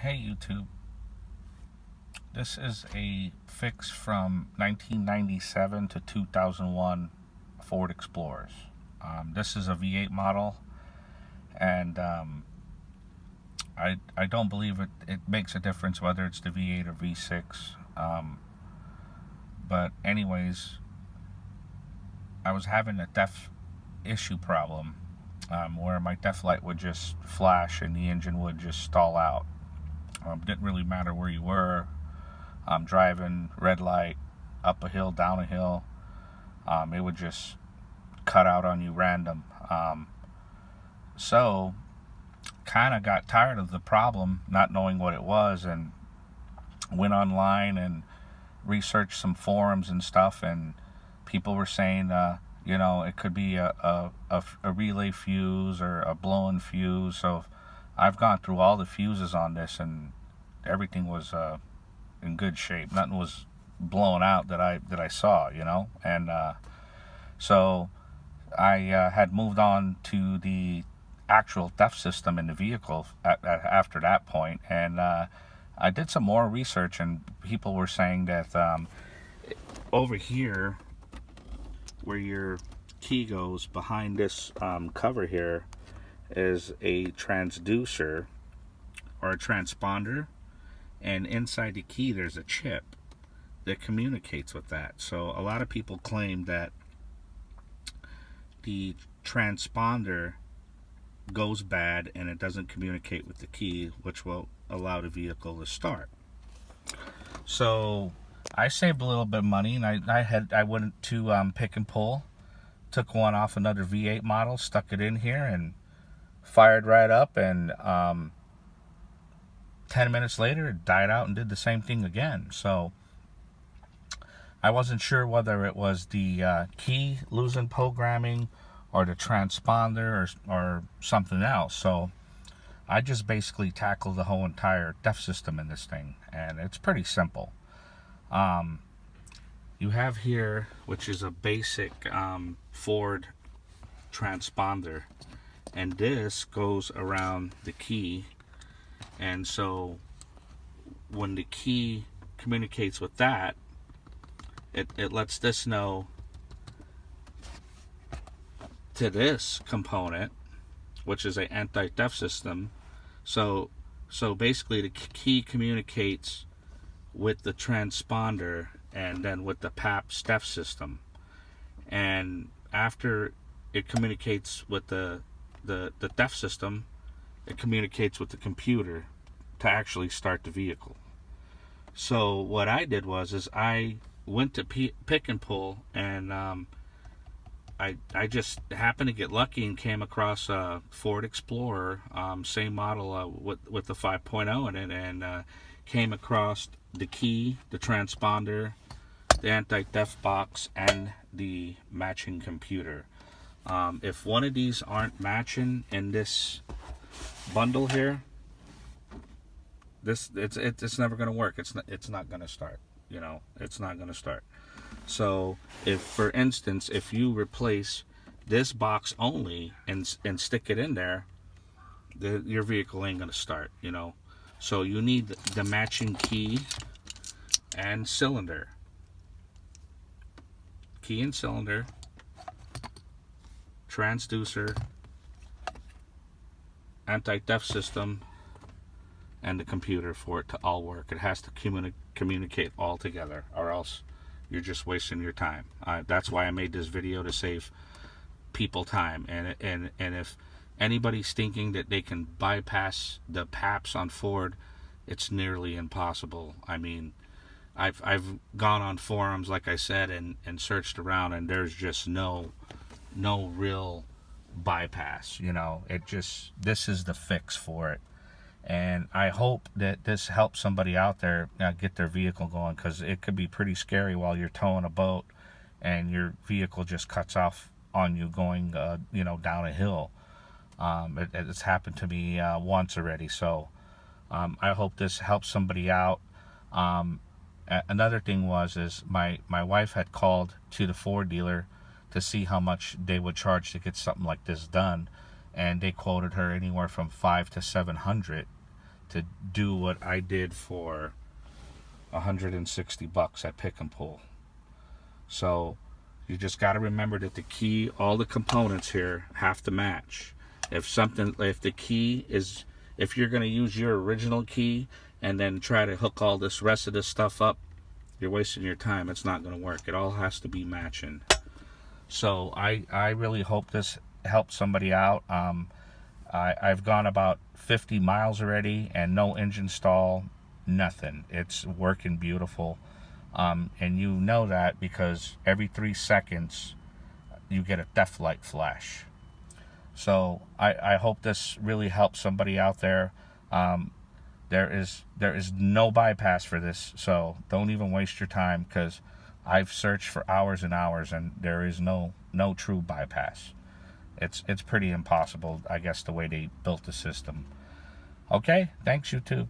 Hey YouTube, this is a fix from 1997 to 2001 Ford Explorers. This is a V8 model, and I don't believe it makes a difference whether it's the V8 or V6. But anyways, I was having a def issue problem where my def light would just flash and the engine would just stall out. Didn't really matter where you were. Driving, red light, up a hill, down a hill, it would just cut out on you random. So kind of got tired of the problem, not knowing what it was, and went online and researched some forums and stuff, and people were saying it could be a relay fuse or a blown fuse. So I've gone through all the fuses on this, and everything was in good shape. Nothing was blown out that I saw, and so I had moved on to the actual DEF system in the vehicle after that point, and I did some more research, and people were saying that over here, where your key goes behind this cover here, is a transducer or a transponder, and inside the key there's a chip that communicates with that. So a lot of people claim that the transponder goes bad and it doesn't communicate with the key, which will allow the vehicle to start. So I saved a little bit of money, and I went to Pick and Pull, took one off another V8 model, stuck it in here, and fired right up, and 10 minutes later it died out and did the same thing again. So I wasn't sure whether it was the key losing programming or the transponder or something else. So I just basically tackled the whole entire DEF system in this thing, and it's pretty simple. You have here, which is a basic Ford transponder, and this goes around the key, and so when the key communicates with that, it lets this know to this component, which is an anti-DEF system. So basically the key communicates with the transponder and then with the PAPS DEF system, and after it communicates with the DEF system, it communicates with the computer to actually start the vehicle. So what I did was I went to Pick and Pull, and I just happened to get lucky and came across a Ford Explorer, same model with the 5.0 in it, and came across the key, the transponder, the anti-DEF box, and the matching computer. If one of these aren't matching in this bundle here, it's never going to work. It's not going to start. It's not going to start. So if, for instance, if you replace this box only and stick it in there, your vehicle ain't going to start. So you need the matching key and cylinder. Key and cylinder, transducer, anti-DEF system, and the computer for it to all work. It has to communicate all together, or else you're just wasting your time. That's why I made this video, to save people time. And if anybody's thinking that they can bypass the PAPS on Ford, it's nearly impossible. I mean, I've gone on forums, like I said, and searched around, and there's just no real bypass. This is the fix for it. And I hope that this helps somebody out there get their vehicle going, because it could be pretty scary while you're towing a boat and your vehicle just cuts off on you going down a hill. It's happened to me once already. So I hope this helps somebody out. Another thing is my wife had called to the Ford dealer to see how much they would charge to get something like this done, and they quoted her anywhere from $500 to $700 to do what I did for $160 at Pick and Pull. So you just got to remember that the key, all the components here have to match. If the key is, if you're going to use your original key and then try to hook all this rest of this stuff up, you're wasting your time. It's not going to work. It all has to be matching. So I really hope this helps somebody out. I've gone about 50 miles already and no engine stall, nothing. It's working beautiful. And you know that because every 3 seconds you get a theft light flash. So I hope this really helps somebody out there. There is no bypass for this, so don't even waste your time, because I've searched for hours and hours and there is no true bypass. It's pretty impossible, I guess, the way they built the system. Okay, thanks YouTube.